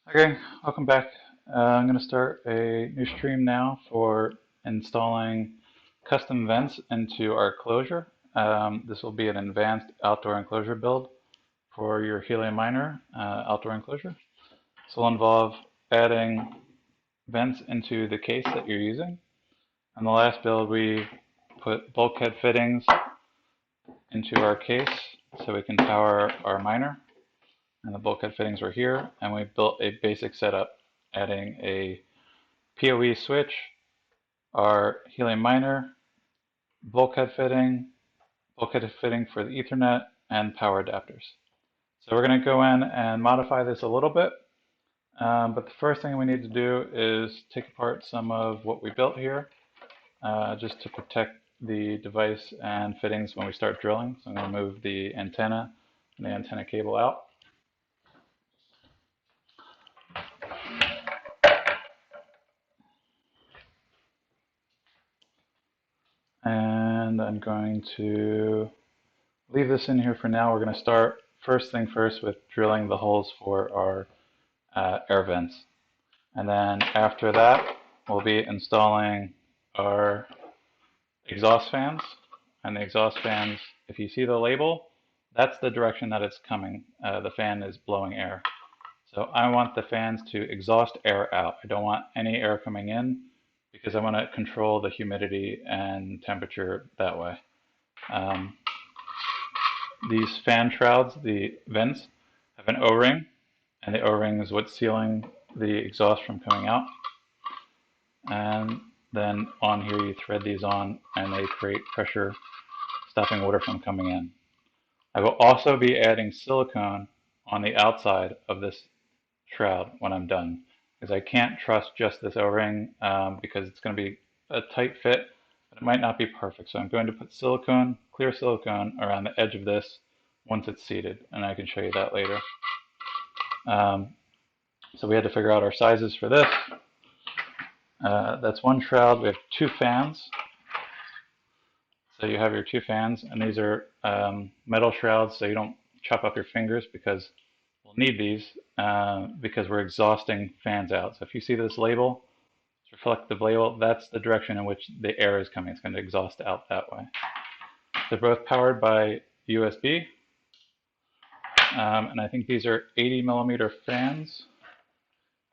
Okay, welcome back. I'm going to start a new stream now for installing custom vents into our enclosure. This will be an advanced outdoor enclosure build for your Helium miner outdoor enclosure. This will involve adding vents into the case that you're using. On the last build, we put bulkhead fittings into our case so we can power our miner. And the bulkhead fittings were here, and we built a basic setup, adding a PoE switch, our Helium miner, bulkhead fitting for the Ethernet, and power adapters. So we're going to go in and modify this a little bit, but the first thing we need to do is take apart some of what we built here, just to protect the device and fittings when we start drilling. So I'm going to move the antenna and the antenna cable out. And I'm going to leave this in here for now. We're going to start first thing first with drilling the holes for our air vents. And then after that, we'll be installing our exhaust fans. And the exhaust fans, if you see the label, that's the direction that it's coming. The fan is blowing air. So I want the fans to exhaust air out. I don't want any air coming in because I want to control the humidity and temperature that way. These fan shrouds, the vents, have an O-ring, and the O-ring is what's sealing the exhaust from coming out. And then on here you thread these on and they create pressure, stopping water from coming in. I will also be adding silicone on the outside of this shroud when I'm done, because I can't trust just this O-ring because it's going to be a tight fit, but it might not be perfect. So I'm going to put silicone, clear silicone, around the edge of this once it's seated, and I can show you that later. So we had to figure out our sizes for this. That's one shroud. We have two fans. So you have your two fans, and these are metal shrouds, so you don't chop up your fingers because we'll need these because we're exhausting fans out. So if you see this label, this reflective label, that's the direction in which the air is coming. It's going to exhaust out that way. They're both powered by USB, and I think these are 80 millimeter fans.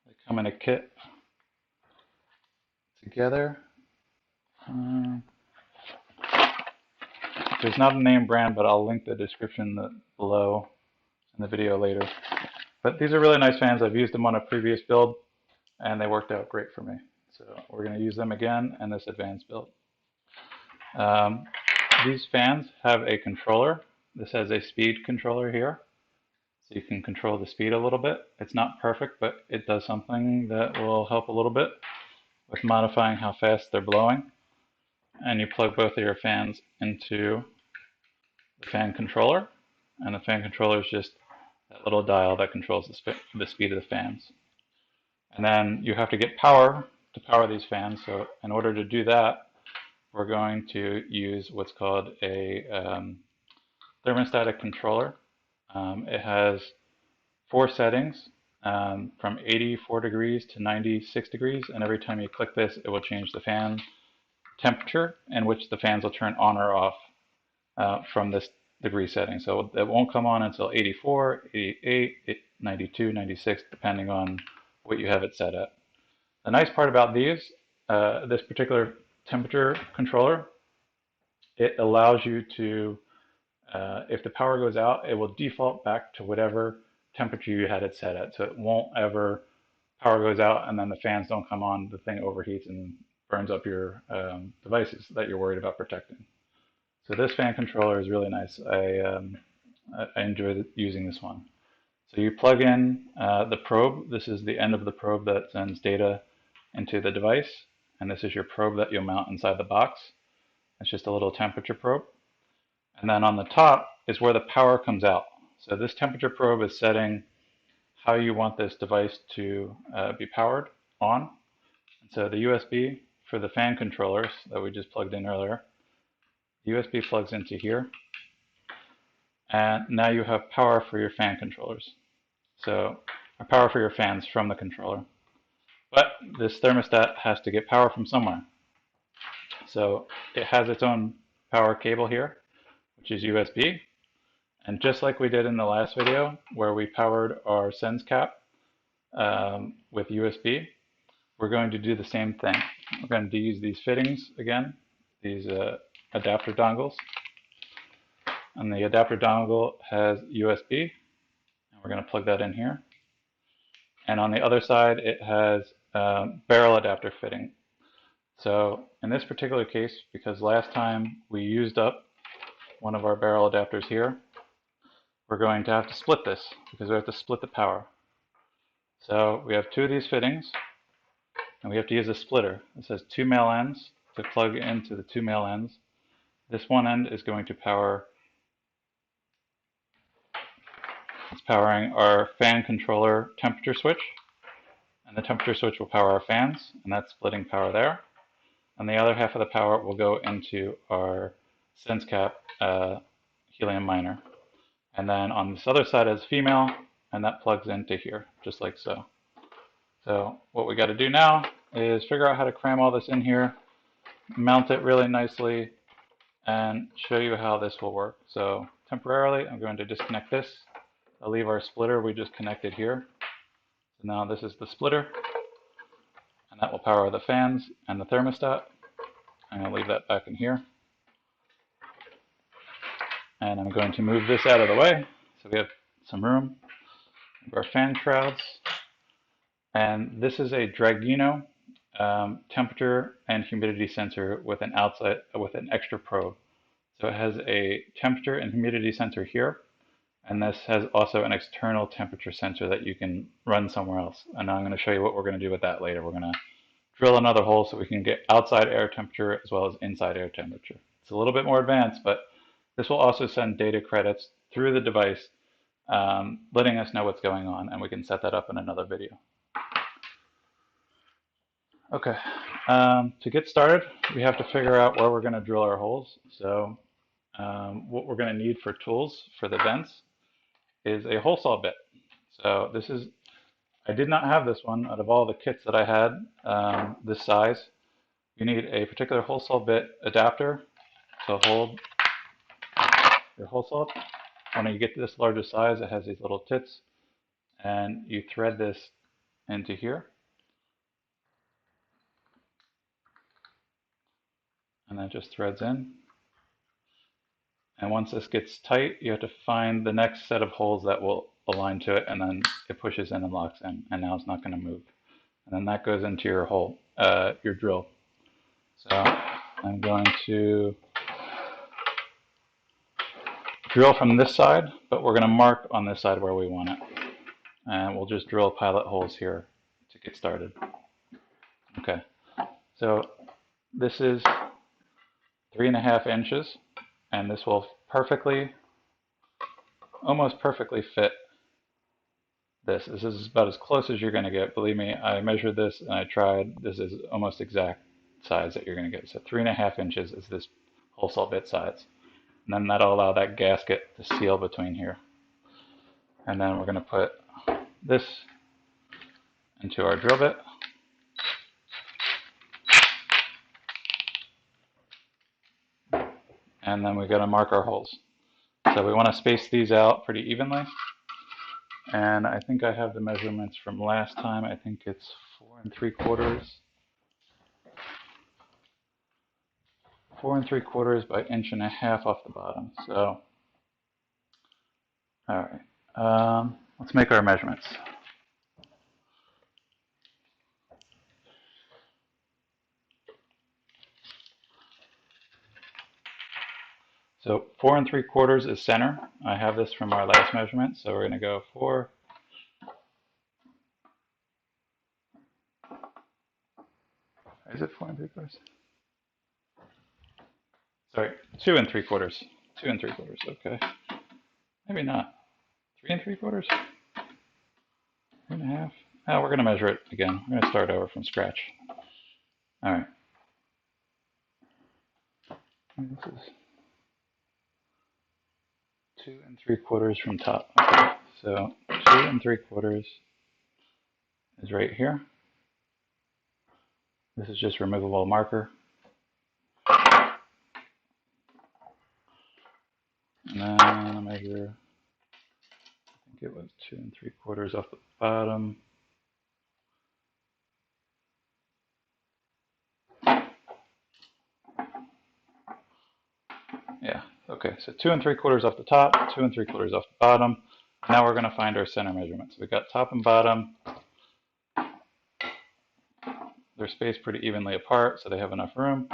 They come in a kit together. There's not a name brand, but I'll link the description below in the video later. But these are really nice fans. I've used them on a previous build, and they worked out great for me. So we're going to use them again in this advanced build. These fans have a controller. This has a speed controller here, so you can control the speed a little bit. It's not perfect, but it does something that will help a little bit with modifying how fast they're blowing. And you plug both of your fans into the fan controller, and the fan controller is just that little dial that controls the speed of the fans. And then you have to get power to power these fans. So in order to do that, we're going to use what's called a thermostatic controller. It has 4 settings from 84 degrees to 96 degrees, and every time you click this, it will change the fan temperature in which the fans will turn on or off from this degree setting. So it won't come on until 84, 88, 92, 96, depending on what you have it set at. The nice part about these, this particular temperature controller, it allows you to, if the power goes out, it will default back to whatever temperature you had it set at. So it won't ever, power goes out and then the fans don't come on, the thing overheats and burns up your devices that you're worried about protecting. So this fan controller is really nice. I enjoy using this one. So you plug in the probe. This is the end of the probe that sends data into the device. And this is your probe that you'll mount inside the box. It's just a little temperature probe. And then on the top is where the power comes out. So this temperature probe is setting how you want this device to be powered on. And so the USB for the fan controllers that we just plugged in earlier, the USB plugs into here. And now you have power for your fan controllers. So or power for your fans from the controller. But this thermostat has to get power from somewhere. So it has its own power cable here, which is USB. And just like we did in the last video where we powered our Sense cap with USB, we're going to do the same thing. We're going to use these fittings again, these adapter dongles. And the adapter dongle has USB, and we're going to plug that in here. And on the other side, it has barrel adapter fitting. So in this particular case, because last time we used up one of our barrel adapters here, we're going to have to split this because we have to split the power. So we have two of these fittings, and we have to use a splitter. It says 2 male ends to plug into the 2 male ends. This one end is going to power, it's powering our fan controller temperature switch, and the temperature switch will power our fans, and that's splitting power there. And the other half of the power will go into our Sense cap Helium miner. And then on this other side is female, and that plugs into here, just like so. So what we got to do now is figure out how to cram all this in here, mount it really nicely, and show you how this will work. So temporarily, I'm going to disconnect this. I'll leave our splitter we just connected here. So now this is the splitter, and that will power the fans and the thermostat. I'm going to leave that back in here. And I'm going to move this out of the way so we have some room. Our fan shrouds. And this is a Dragino temperature and humidity sensor with an extra probe. So it has a temperature and humidity sensor here, and this has also an external temperature sensor that you can run somewhere else. And I'm going to show you what we're going to do with that later. We're going to drill another hole so we can get outside air temperature as well as inside air temperature. It's a little bit more advanced, but this will also send data credits through the device, letting us know what's going on, and we can set that up in another video. Okay, to get started, we have to figure out where we're going to drill our holes. So what we're going to need for tools for the vents is a hole saw bit. So this is, I did not have this one out of all the kits that I had this size. You need a particular hole saw bit adapter to hold your hole saw. When you get to this larger size, it has these little tits, and you thread this into here. And that just threads in. And once this gets tight, you have to find the next set of holes that will align to it, and then it pushes in and locks in, and now it's not going to move. And then that goes into your hole, your drill. So I'm going to drill from this side, but we're going to mark on this side where we want it. And we'll just drill pilot holes here to get started. Okay, so this is 3.5 inches, and this will almost perfectly fit this. This is about as close as you're going to get. Believe me, I measured this and I tried. This is almost exact size that you're going to get. So 3.5 inches is this hole saw bit size. And then that'll allow that gasket to seal between here. And then we're going to put this into our drill bit. And then we're going to mark our holes. So we want to space these out pretty evenly. And I think I have the measurements from last time. I think it's 4 3/4. 4 3/4 by 1.5 inches off the bottom. So, all right, let's make our measurements. So 4 3/4 is center. I have this from our last measurement, so we're going to go 4. Is it 4 3/4? Sorry, 2 3/4. 2 3/4. Okay, maybe not. 3 3/4. 3.5. Oh, we're going to measure it again. We're going to start over from scratch. All right. This is 2 3/4 from top. Okay. So 2 3/4 is right here. This is just removable marker. And then I measure, I think it was 2 3/4 off the bottom. Yeah, okay, so 2 3/4 off the top, 2 3/4 off the bottom. Now we're going to find our center measurements. We got top and bottom. They're spaced pretty evenly apart, so they have enough room.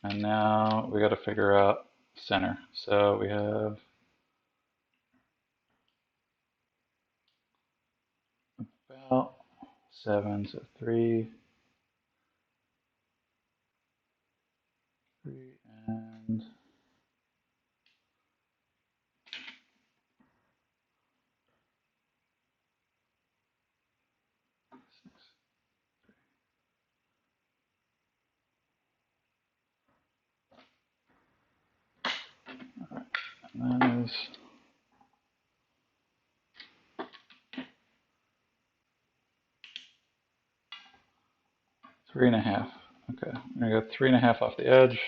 And now we got to figure out center. So we have about 7, so 3 and 6. All right, and that is 3.5. Okay, I'm gonna go 3.5 off the edge.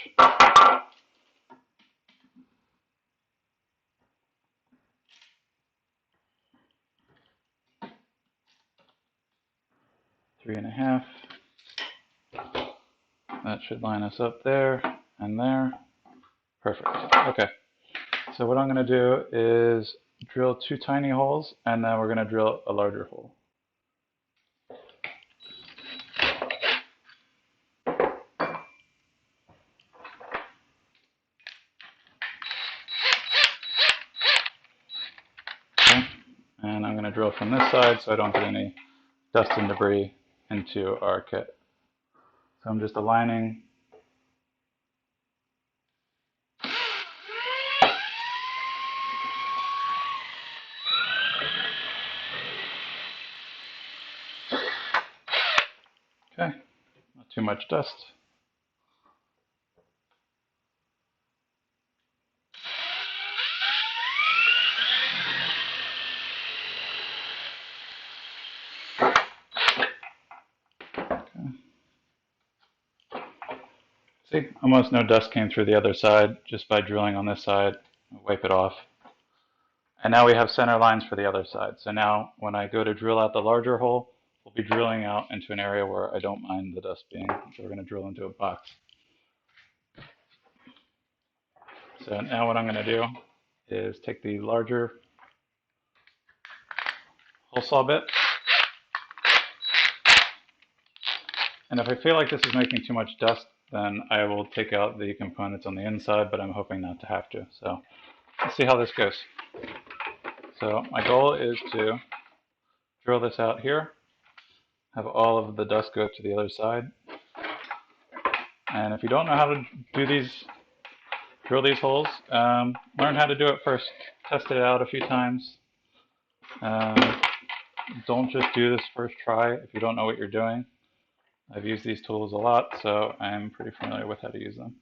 3.5. That should line us up there and there. Perfect. Okay. So what I'm going to do is drill 2 tiny holes, and then we're going to drill a larger hole. Okay. And I'm going to drill from this side so I don't get any dust and debris into our kit. So I'm just aligning. Okay, not too much dust. Okay. See, almost no dust came through the other side just by drilling on this side. I'll wipe it off. And now we have center lines for the other side. So now when I go to drill out the larger hole, we'll be drilling out into an area where I don't mind the dust being. So we're going to drill into a box. So now what I'm going to do is take the larger hole saw bit. And if I feel like this is making too much dust, then I will take out the components on the inside, but I'm hoping not to have to. So let's see how this goes. So my goal is to drill this out here, have all of the dust go to the other side. And if you don't know how to do these, drill these holes, learn how to do it first. Test it out a few times. Don't just do this first try if you don't know what you're doing. I've used these tools a lot, so I'm pretty familiar with how to use them.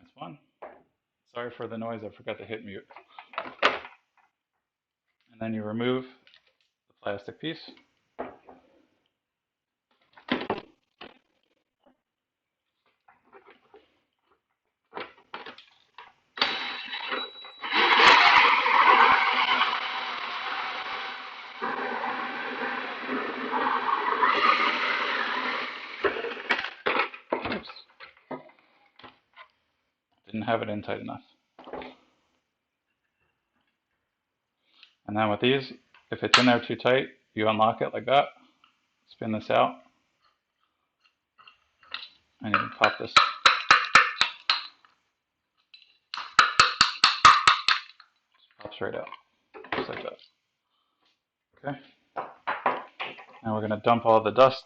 It's fun. Sorry for the noise, I forgot to hit mute. And then you remove the plastic piece. Oops. Didn't have it in tight enough. And then with these, if it's in there too tight, you unlock it like that, spin this out, and you can pop this. Just pops right out, just like that. Okay. Now we're going to dump all the dust.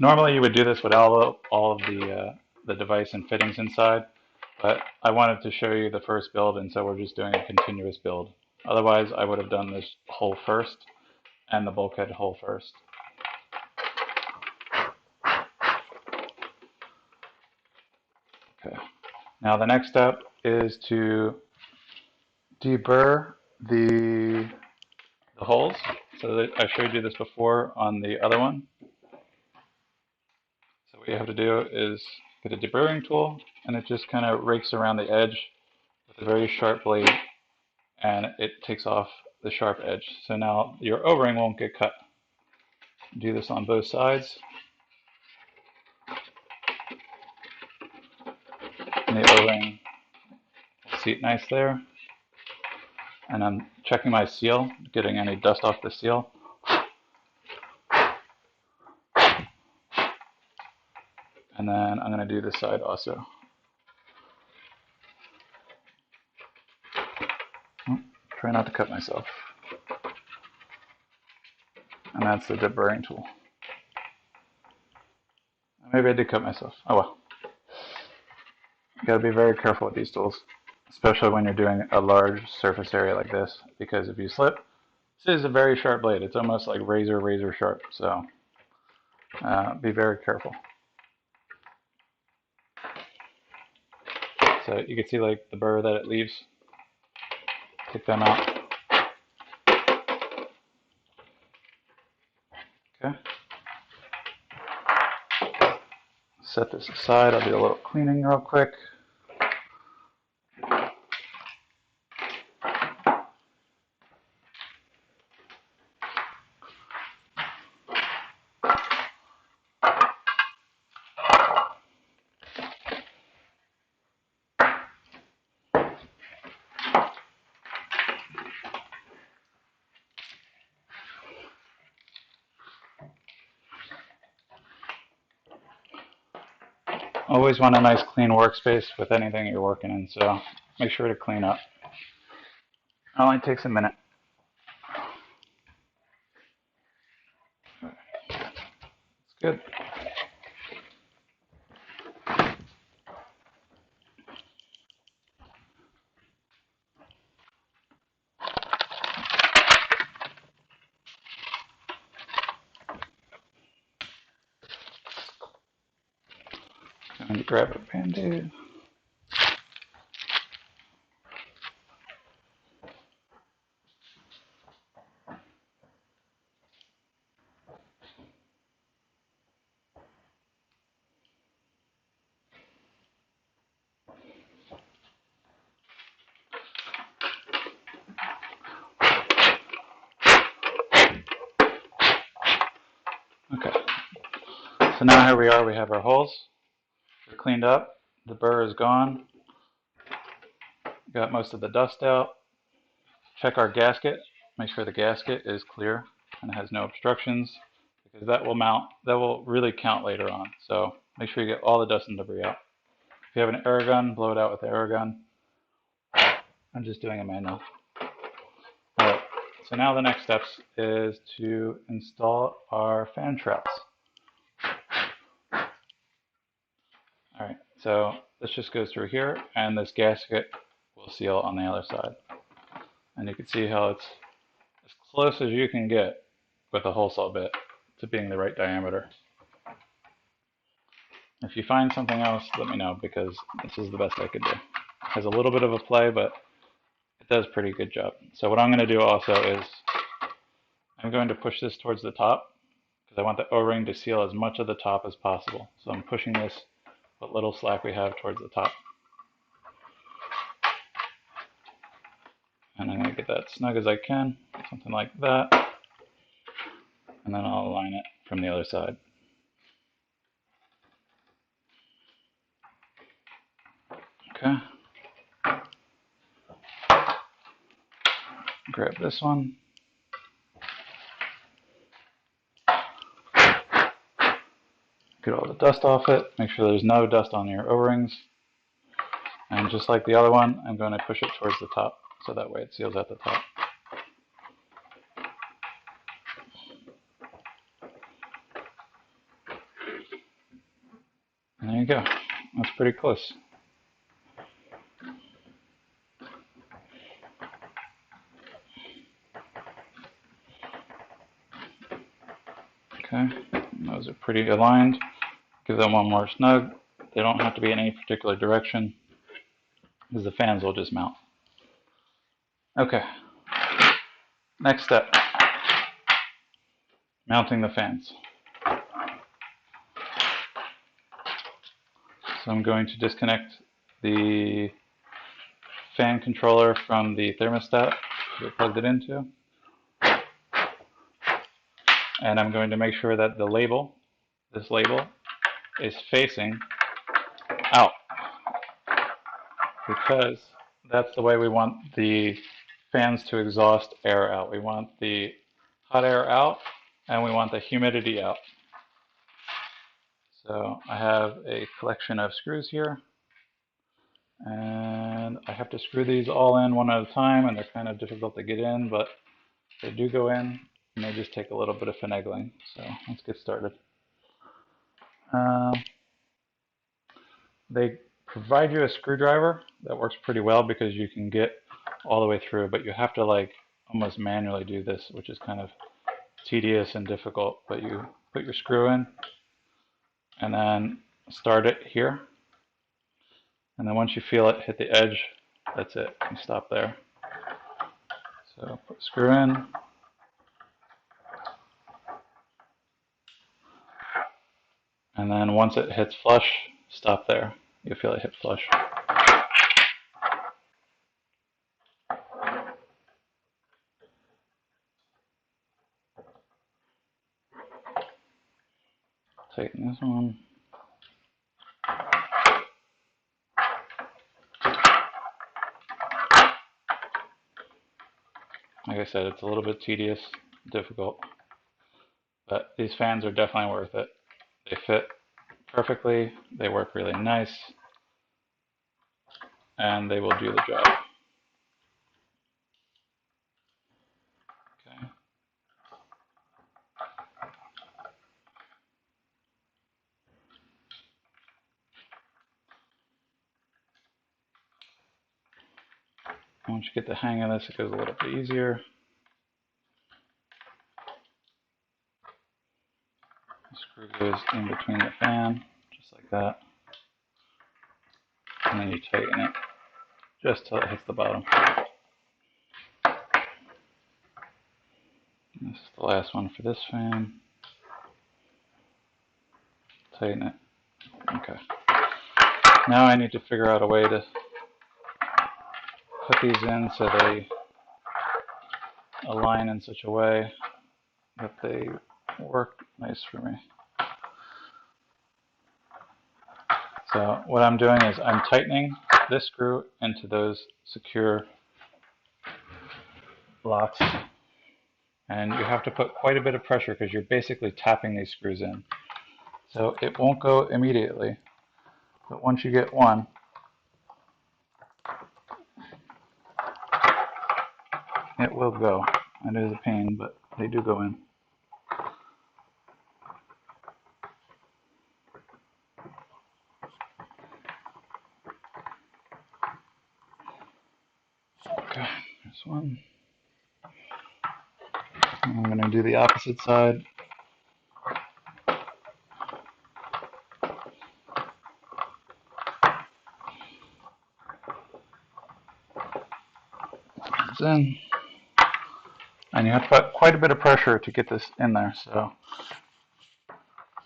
Normally you would do this with all of the device and fittings inside, but I wanted to show you the first build, and so we're just doing a continuous build. Otherwise, I would have done this hole first and the bulkhead hole first. Okay. Now the next step is to deburr the holes. So that I showed you this before on the other one. So what you have to do is get a deburring tool, and it just kind of rakes around the edge with a very sharp blade, and it takes off the sharp edge. So now your O-ring won't get cut. Do this on both sides. And the O-ring will seat nice there. And I'm checking my seal, getting any dust off the seal. And then I'm going to do this side also. Try not to cut myself. And that's the deburring tool. Maybe I did cut myself. Oh well. You gotta be very careful with these tools, especially when you're doing a large surface area like this, because if you slip, this is a very sharp blade. It's almost like razor sharp, so be very careful. So you can see like the burr that it leaves. Take them out. Okay. Set this aside. I'll do a little cleaning real quick. Always want a nice clean workspace with anything you're working in, so make sure to clean up. It only takes a minute. It's good. Going to grab a Band-Aid. Okay, so now here we are, we have our holes. They're cleaned up, the burr is gone. Got most of the dust out. Check our gasket, make sure the gasket is clear and has no obstructions, because that will really count later on. So make sure you get all the dust and debris out. If you have an air gun, blow it out with the air gun. I'm just doing a manual. Alright, so now the next steps is to install our fan shrouds. Alright, so this just goes through here, and this gasket will seal on the other side. And you can see how it's as close as you can get with a hole saw bit to being the right diameter. If you find something else, let me know, because this is the best I could do. It has a little bit of a play, but it does a pretty good job. So what I'm going to do also is I'm going to push this towards the top, because I want the O-ring to seal as much of the top as possible. So I'm pushing this, what little slack we have, towards the top. And I'm going to get that snug as I can, something like that. And then I'll align it from the other side. Okay. Grab this one. Get all the dust off it. Make sure there's no dust on your O-rings. And just like the other one, I'm going to push it towards the top, so that way it seals at the top. There you go. That's pretty close. Okay, those are pretty aligned. Give them one more snug. They don't have to be in any particular direction because the fans will just mount. Okay, next step, mounting the fans. So I'm going to disconnect the fan controller from the thermostat we plugged it into. And I'm going to make sure that the label, this label, is facing out, because that's the way we want the fans to exhaust air out. We want the hot air out and we want the humidity out. So I have a collection of screws here, and I have to screw these all in one at a time, and they're kind of difficult to get in, but they do go in, and they just take a little bit of finagling. So let's get started. They provide you a screwdriver that works pretty well because you can get all the way through, but you have to like almost manually do this, which is kind of tedious and difficult. But you put your screw in and then start it here, and then once you feel it hit the edge, that's it. You stop there. So put the screw in, and then once it hits flush, stop there. You'll feel it hit flush. Tighten this one. Like I said, it's a little bit tedious, difficult, but these fans are definitely worth it. They fit perfectly, they work really nice, and they will do the job. Okay. Once you get the hang of this, it goes a little bit easier. The screw goes in between the fan, just like that. And then you tighten it just till it hits the bottom. And this is the last one for this fan. Tighten it. Okay. Now I need to figure out a way to put these in so they align in such a way that they work nice for me. So what I'm doing is I'm tightening this screw into those secure locks, and you have to put quite a bit of pressure because you're basically tapping these screws in. So it won't go immediately, but once you get one, it will go. It is a pain, but they do go in. Okay, this one. I'm going to do the opposite side. It's in. And you have to put quite a bit of pressure to get this in there. So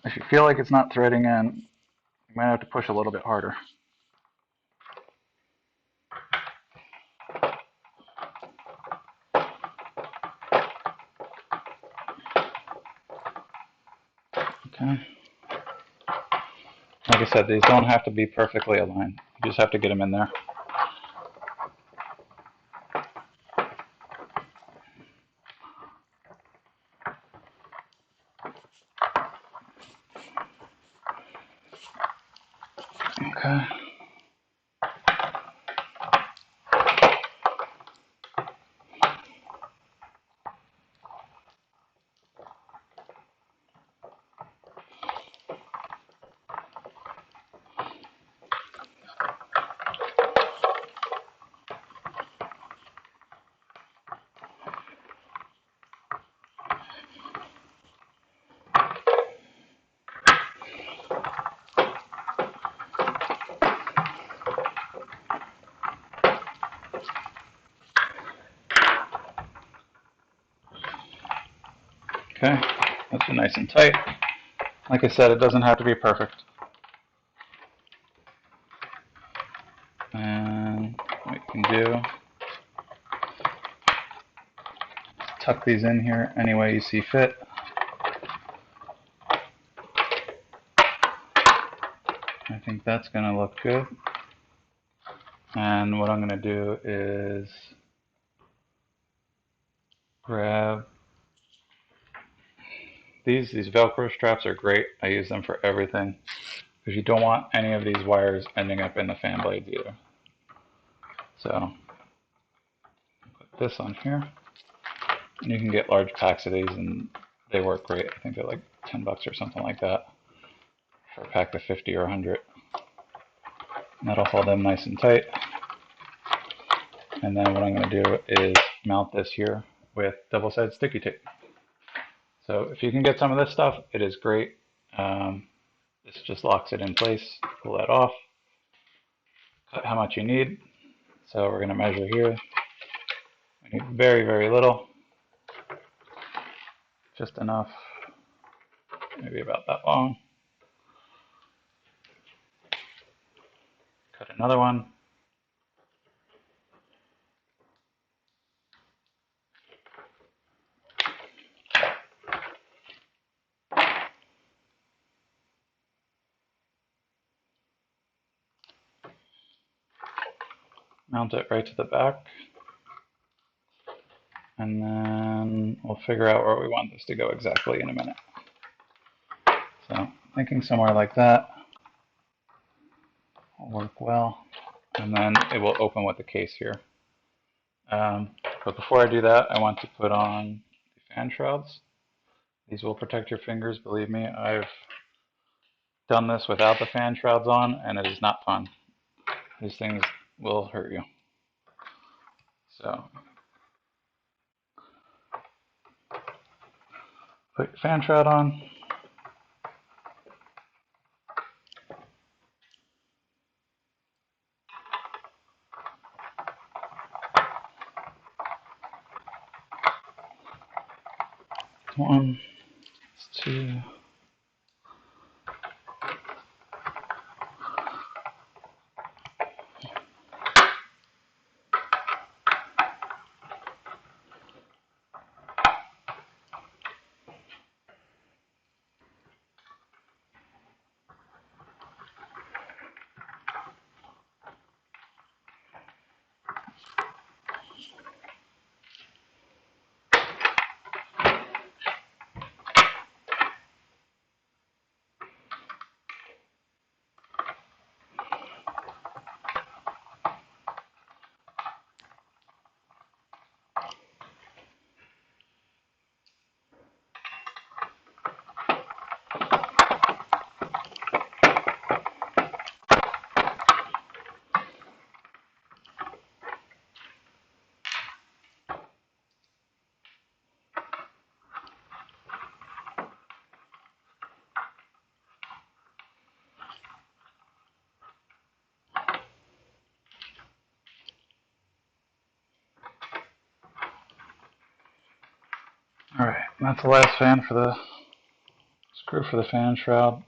if you feel like it's not threading in, you might have to push a little bit harder. Okay. Like I said, these don't have to be perfectly aligned. You just have to get them in there. Okay. Okay, that's nice and tight. Like I said, it doesn't have to be perfect. And what you can do, tuck these in here any way you see fit. I think that's going to look good. And what I'm going to do is grab these Velcro straps are great. I use them for everything because you don't want any of these wires ending up in the fan blades either. So put this on here, and you can get large packs of these and they work great. I think they're like 10 bucks or something like that for a pack of 50 or 100. And that'll hold them nice and tight. And then what I'm going to do is mount this here with double-sided sticky tape. So if you can get some of this stuff, it is great. This just locks it in place. Pull that off. Cut how much you need. So we're going to measure here. We need very, very little. Just enough. Maybe about that long. Cut another one. Mount it right to the back. And then we'll figure out where we want this to go exactly in a minute. So thinking somewhere like that will work well. And then it will open with the case here. But before I do that, I want to put on the fan shrouds. These will protect your fingers, believe me. I've done this without the fan shrouds on, and it is not fun. These things will hurt you. So put your fan shroud on. One, two. Alright, that's the last fan for the screw for the fan shroud.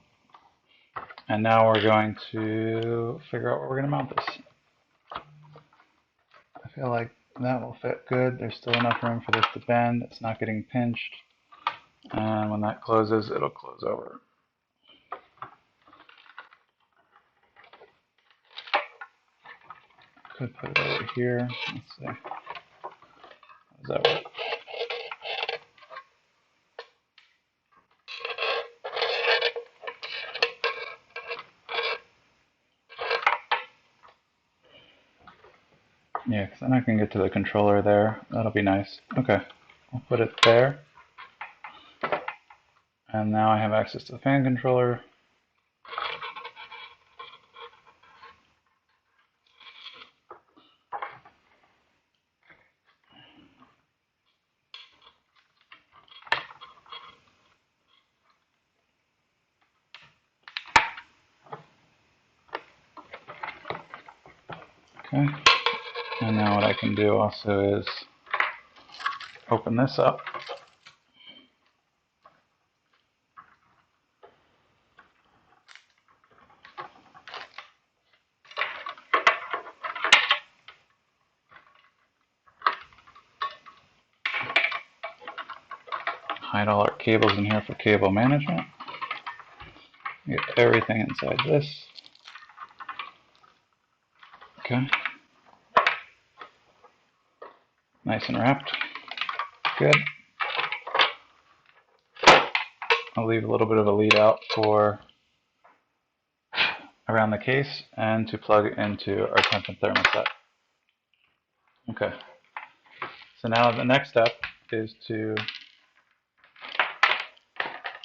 And now we're going to figure out where we're going to mount this. I feel like that will fit good. There's still enough room for this to bend. It's not getting pinched. And when that closes, it'll close over. Could put it over here. Let's see. How does that work? Yeah, because then I can get to the controller there. That'll be nice. Okay, I'll put it there. And now I have access to the fan controller. Okay, and now what I can do also is open this up. hide all our cables in here for cable management. Get everything inside this. Okay. Nice and wrapped. Good. I'll leave a little bit of a lead out for around the case and to plug into our temp and thermostat. Okay. So now the next step is to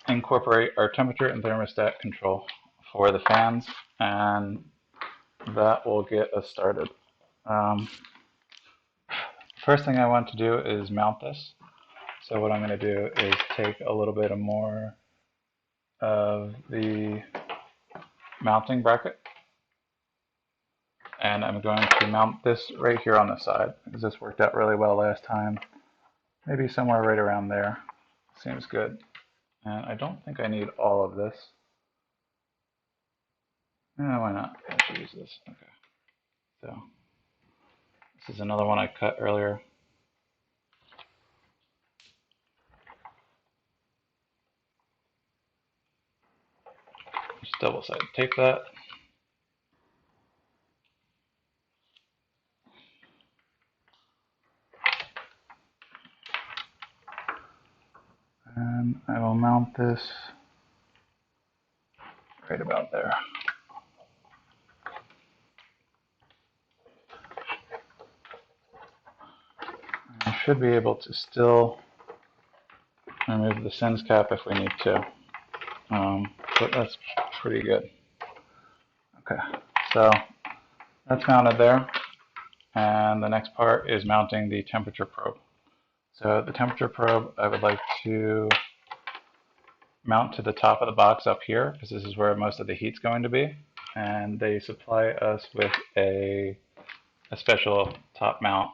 incorporate our temperature and thermostat control for the fans, and that will get us started. First thing I want to do is mount this. So what I'm going to do is take a little bit more of the mounting bracket, and I'm going to mount this right here on the side, because this worked out really well last time. Maybe somewhere right around there. Seems good. And I don't think I need all of this. Why not? I should use this. Okay. So this is another one I cut earlier. Just double-sided tape that. And I will mount this right about there. I should be able to still remove the sens cap if we need to, but that's pretty good. Okay, so that's mounted there, and the next part is mounting the temperature probe. So the temperature probe I would like to mount to the top of the box up here, because this is where most of the heat's going to be, and they supply us with a special top mount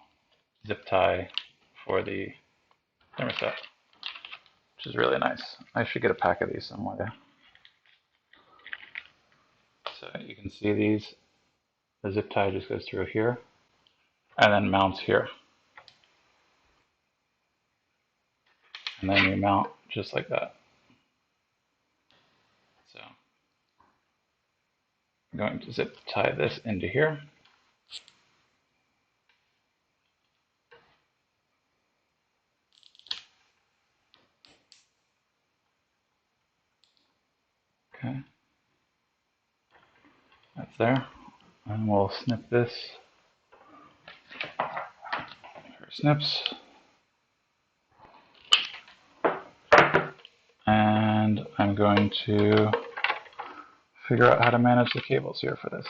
zip tie for the thermostat, which is really nice. I should get a pack of these somewhere. So you can see these, the zip tie just goes through here and then mounts here. And then you mount just like that. So I'm going to zip tie this into here. Okay, that's there. And we'll snip this for snips. And I'm going to figure out how to manage the cables here for this.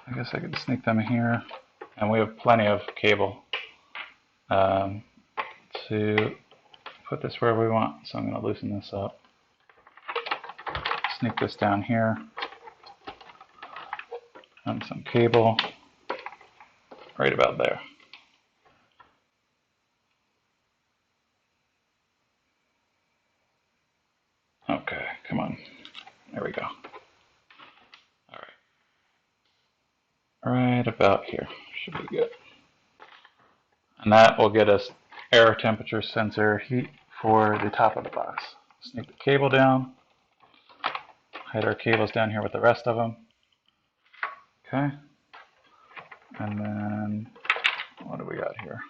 I guess I could sneak them here. And we have plenty of cable to put this where we want. So I'm going to loosen this up. Sneak this down here. And some cable right about there. Okay, come on. There we go. All right. Right about here. Should be good. And that will get us air temperature sensor heat for the top of the box. Sneak the cable down. Hide our cables down here with the rest of them. Okay. And then, what do we got here?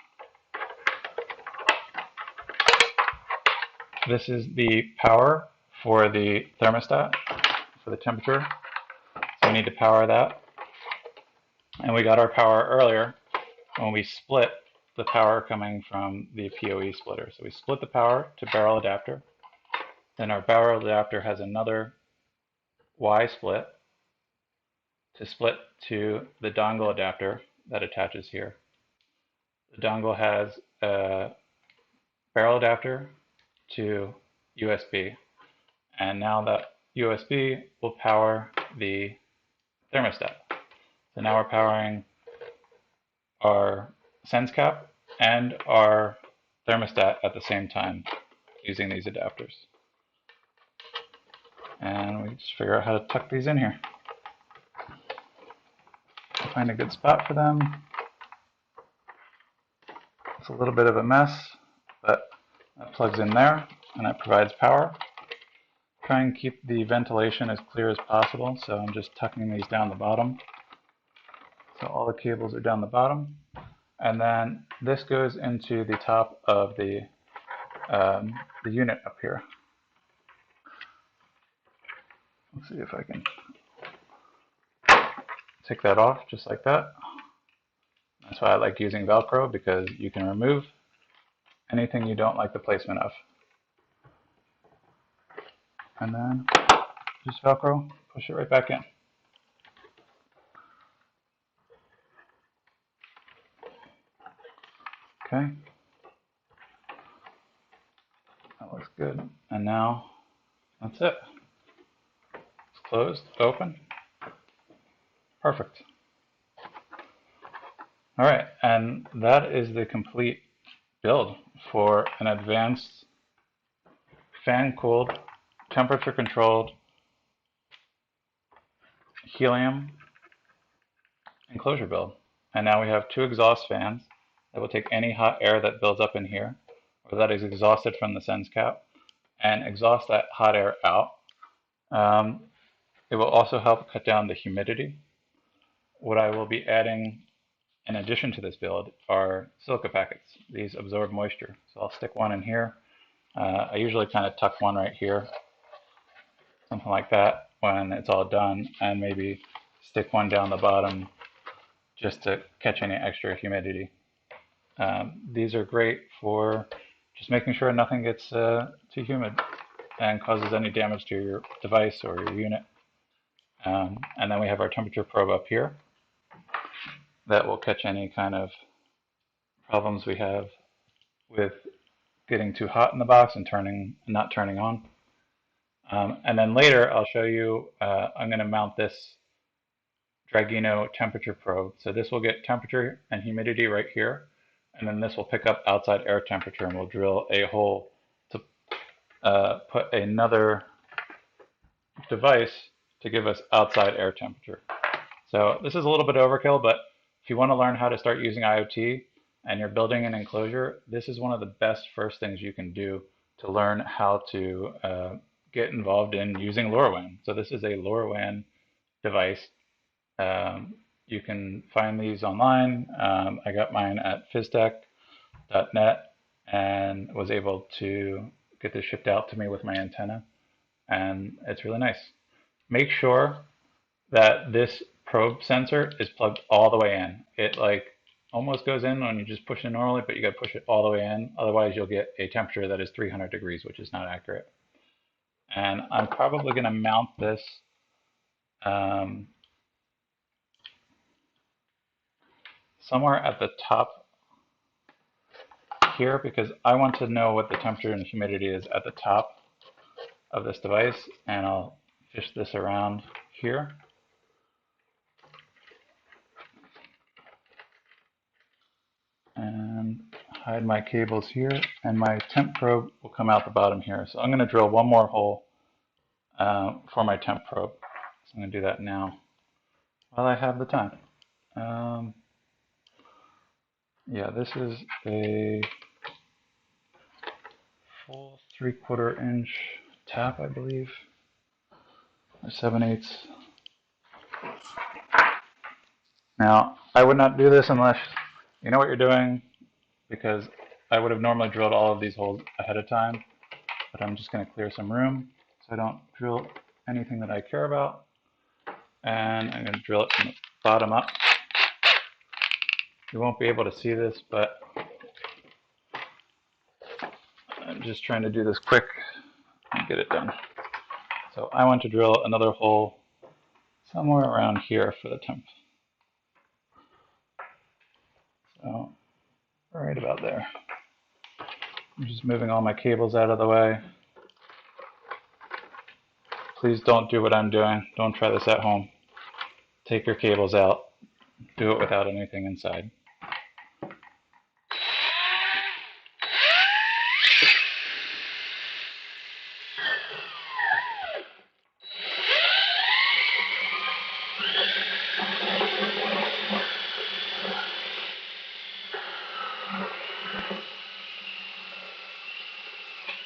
This is the power for the thermostat, for the temperature. So we need to power that. And we got our power earlier when we split the power coming from the PoE splitter. So we split the power to barrel adapter. Then our barrel adapter has another Y split to split to the dongle adapter that attaches here. The dongle has a barrel adapter to USB, and now that USB will power the thermostat. So now we're powering our sens cap and our thermostat at the same time using these adapters. And we just figure out how to tuck these in here. Find a good spot for them. a little bit of a mess, but that plugs in there and that provides power. Try and keep the ventilation as clear as possible, so I'm just tucking these down the bottom. So all the cables are down the bottom. And then this goes into the top of the unit up here. Let's see if I can take that off just like that. That's why I like using Velcro, because you can remove anything you don't like the placement of. And then just Velcro, push it right back in. Okay. That looks good. And now that's it. It's closed, open. Perfect. All right, and that is the complete build for an advanced fan-cooled, temperature-controlled helium enclosure build. And now we have 2 exhaust fans that will take any hot air that builds up in here, or that is exhausted from the sense cap, and exhaust that hot air out. It will also help cut down the humidity. What I will be adding in addition to this build are silica packets. These absorb moisture. So I'll stick one in here. I usually kind of tuck one right here, something like that, when it's all done, and maybe stick one down the bottom just to catch any extra humidity. These are great for just making sure nothing gets too humid and causes any damage to your device or your unit. And then we have our temperature probe up here that will catch any kind of problems we have with getting too hot in the box and not turning on. And then later I'll show you, I'm going to mount this Dragino temperature probe. So this will get temperature and humidity right here, and then this will pick up outside air temperature, and we'll drill a hole to put another device to give us outside air temperature. So this is a little bit overkill, but if you want to learn how to start using IoT and you're building an enclosure, this is one of the best first things you can do to learn how to get involved in using LoRaWAN. So this is a LoRaWAN device. You can find these online. I got mine at phystech.net and was able to get this shipped out to me with my antenna, and it's really nice. Make sure that this probe sensor is plugged all the way in. It like almost goes in when you just push it normally, but you got to push it all the way in. Otherwise, you'll get a temperature that is 300 degrees, which is not accurate. And I'm probably going to mount this somewhere at the top here, because I want to know what the temperature and humidity is at the top of this device, and I'll fish this around here. And hide my cables here, and my temp probe will come out the bottom here. So I'm going to drill one more hole for my temp probe. So I'm going to do that now while I have the time. Yeah, this is a full 3/4 inch tap, I believe, or 7/8. Now, I would not do this unless you know what you're doing, because I would have normally drilled all of these holes ahead of time, but I'm just going to clear some room so I don't drill anything that I care about. And I'm going to drill it from the bottom up. You won't be able to see this, but I'm just trying to do this quick and get it done. So I want to drill another hole somewhere around here for the temp. So right about there. I'm just moving all my cables out of the way. Please don't do what I'm doing. Don't try this at home. Take your cables out. Do it without anything inside.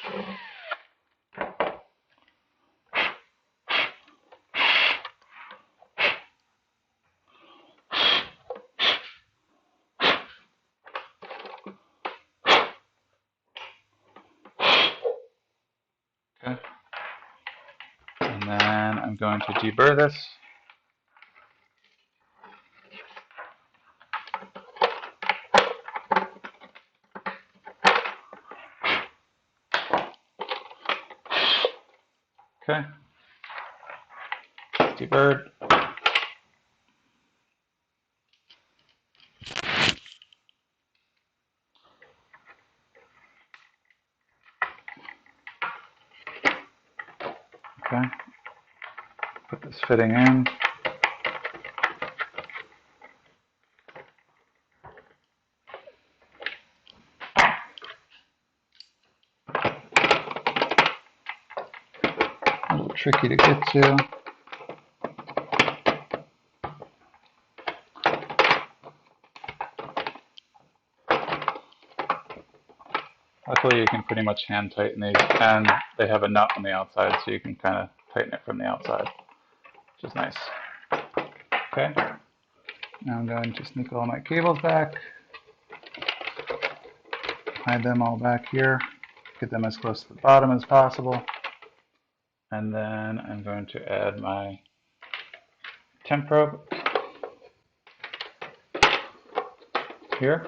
Okay. And then I'm going to deburr this. Okay. Deburred. Okay. Put this fitting in. A little tricky to get to. Luckily, you can pretty much hand tighten these, and they have a nut on the outside, so you can kind of tighten it from the outside, which is nice. Okay, now I'm going to sneak all my cables back, hide them all back here, get them as close to the bottom as possible, and then I'm going to add my temp probe here.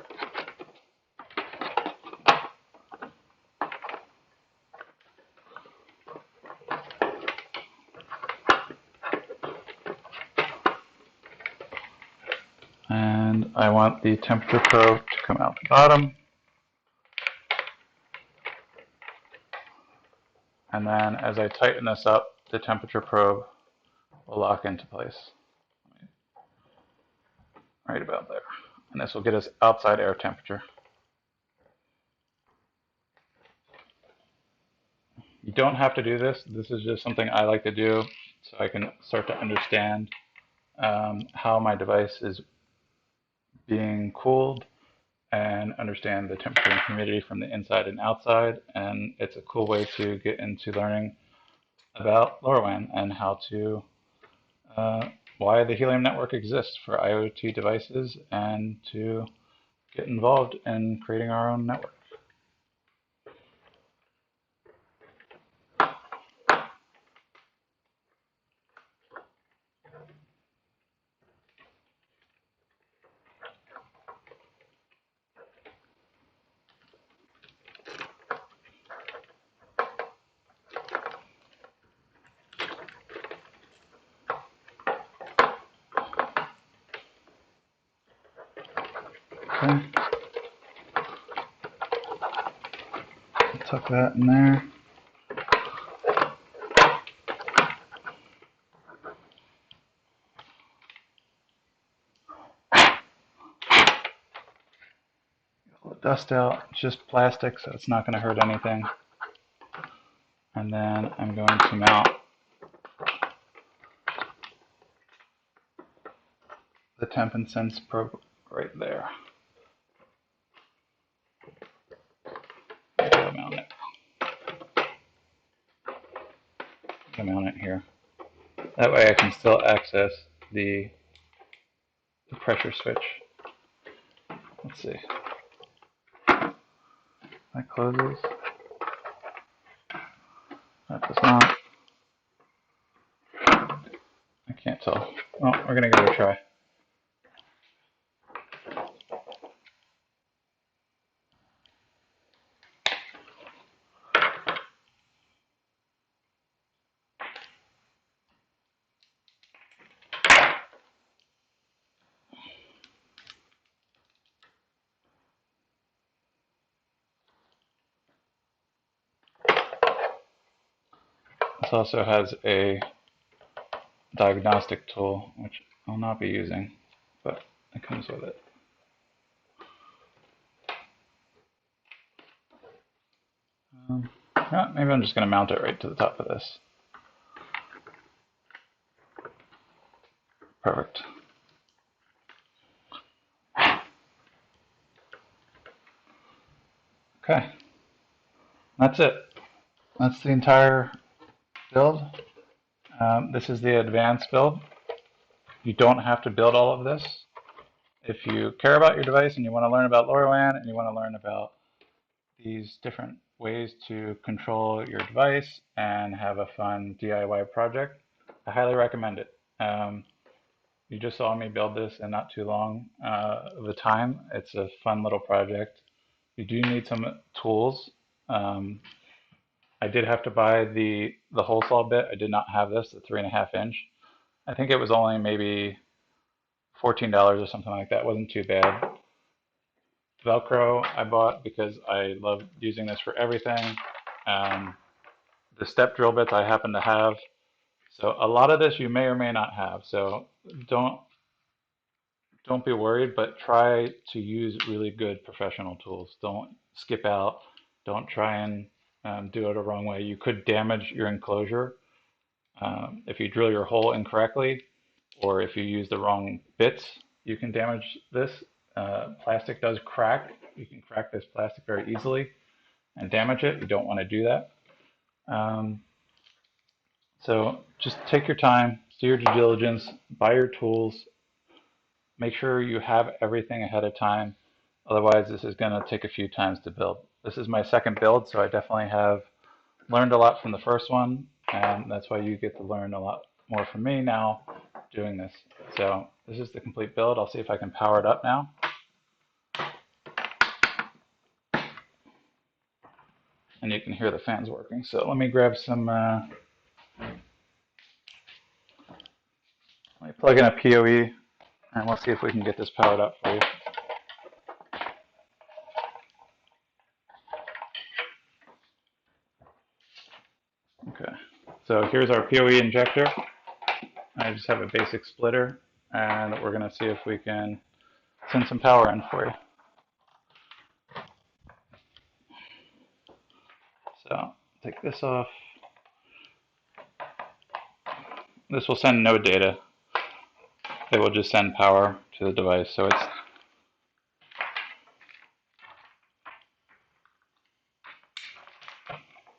And I want the temperature probe to come out the bottom. And then as I tighten this up, the temperature probe will lock into place. Right about there. And this will get us outside air temperature. You don't have to do this. This is just something I like to do so I can start to understand how my device is being cooled and understand the temperature and humidity from the inside and outside. And it's a cool way to get into learning about LoRaWAN and how to why the Helium network exists for IoT devices and to get involved in creating our own network. Okay. Tuck that in there. Pull the dust out. It's just plastic, so it's not going to hurt anything. And then I'm going to mount the temp and sense probe right there. I'll mount it. I'll mount it here. That way I can still access the pressure switch. Let's see. That closes. That does not. I can't tell. Oh, we're going to give it a try. This also has a diagnostic tool, which I'll not be using, but it comes with it. Yeah, maybe I'm just going to mount it right to the top of this. Perfect. Okay, that's it. that's the entire build. This is the advanced build. You don't have to build all of this. If you care about your device and you want to learn about LoRaWAN and you want to learn about these different ways to control your device and have a fun DIY project, I highly recommend it. You just saw me build this in not too long of a time. It's a fun little project. You do need some tools. Um, I did have to buy the hole saw bit. I did not have this, the 3.5 inch. I think it was only maybe $14 or something like that. It wasn't too bad. Velcro I bought because I love using this for everything. Um, the step drill bits I happen to have. So a lot of this you may or may not have. So don't don't be worried, but try to use really good professional tools. Don't skip out. Don't try and do it the wrong way. You could damage your enclosure if you drill your hole incorrectly, or if you use the wrong bits, you can damage this. Plastic does crack. You can crack this plastic very easily and damage it. You don't want to do that. Um, so just take your time, do your due diligence, buy your tools, make sure you have everything ahead of time. Otherwise, this is going to take a few times to build. This is my second build, so I definitely have learned a lot from the first one, and that's why you get to learn a lot more from me now doing this. So this is the complete build. I'll see if I can power it up now. And you can hear the fans working. So let me grab some, let me plug in a PoE, and we'll see if we can get this powered up for you. Okay, so here's our PoE injector. I just have a basic splitter, and we're going to see if we can send some power in for you. So take this off. This will send no data. It will just send power to the device. So it's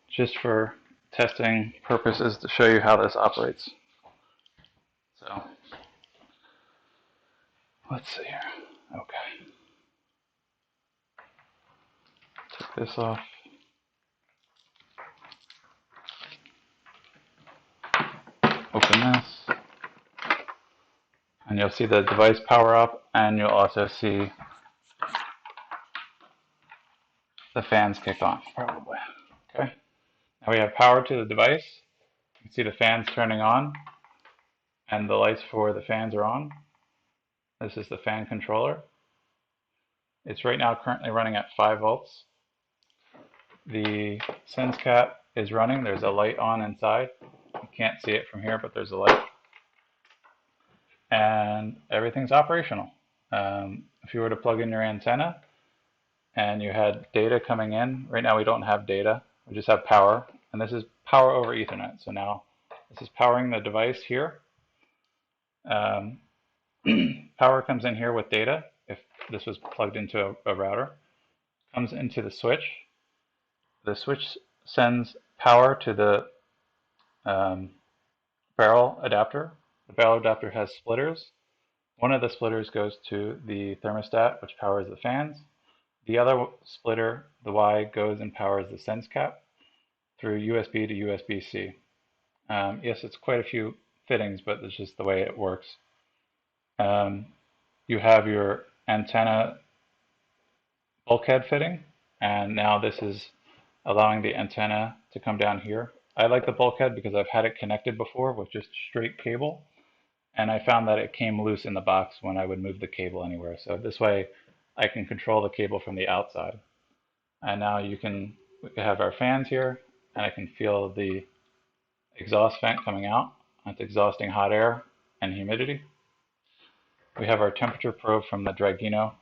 just for testing purposes to show you how this operates. So let's see here. Okay. Take this off. Open this. And you'll see the device power up, and you'll also see the fans kick on, probably. Okay. Now we have power to the device. You can see the fans turning on, and the lights for the fans are on. This is the fan controller. It's right now currently running at 5 volts. The sense cap is running. There's a light on inside. You can't see it from here, but there's a light. And everything's operational. If you were to plug in your antenna and you had data coming in, right now we don't have data, we just have power, and this is power over Ethernet. So now this is powering the device here. Power comes in here with data if this was plugged into a router, comes into the switch. The switch sends power to the barrel adapter. The barrel adapter has splitters. One of the splitters goes to the thermostat, which powers the fans. The other splitter, the Y, goes and powers the sense cap through USB to USB-C. Yes, it's quite a few fittings, but it's just the way it works. You have your antenna bulkhead fitting, and now this is allowing the antenna to come down here. I like the bulkhead because I've had it connected before with just straight cable, and I found that it came loose in the box when I would move the cable anywhere. So this way I can control the cable from the outside. And now we can have our fans here, and I can feel the exhaust vent coming out. It's exhausting hot air and humidity. We have our temperature probe from the Dragino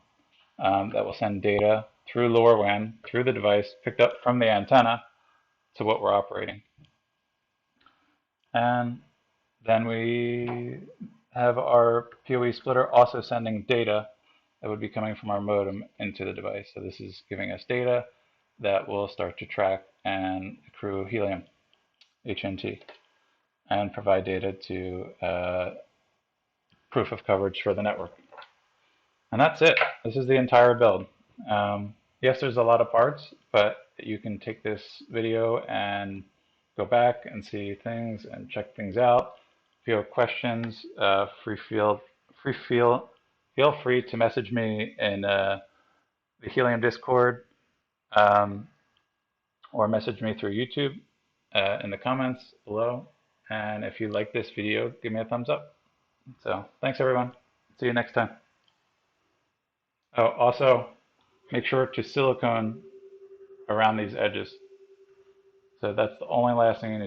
that will send data through LoRaWAN, through the device, picked up from the antenna to what we're operating. And then we have our PoE splitter also sending data that would be coming from our modem into the device. So this is giving us data. that will start to track and accrue helium, HNT, and provide data to proof of coverage for the network. And that's it. This is the entire build. Yes, there's a lot of parts, but you can take this video and go back and see things and check things out. If you have questions, feel free to message me in the Helium Discord, or message me through YouTube in the comments below. And if you like this video, give me a thumbs up. So thanks everyone. See you next time. Oh, also make sure to silicone around these edges. So that's the only last thing you need to do.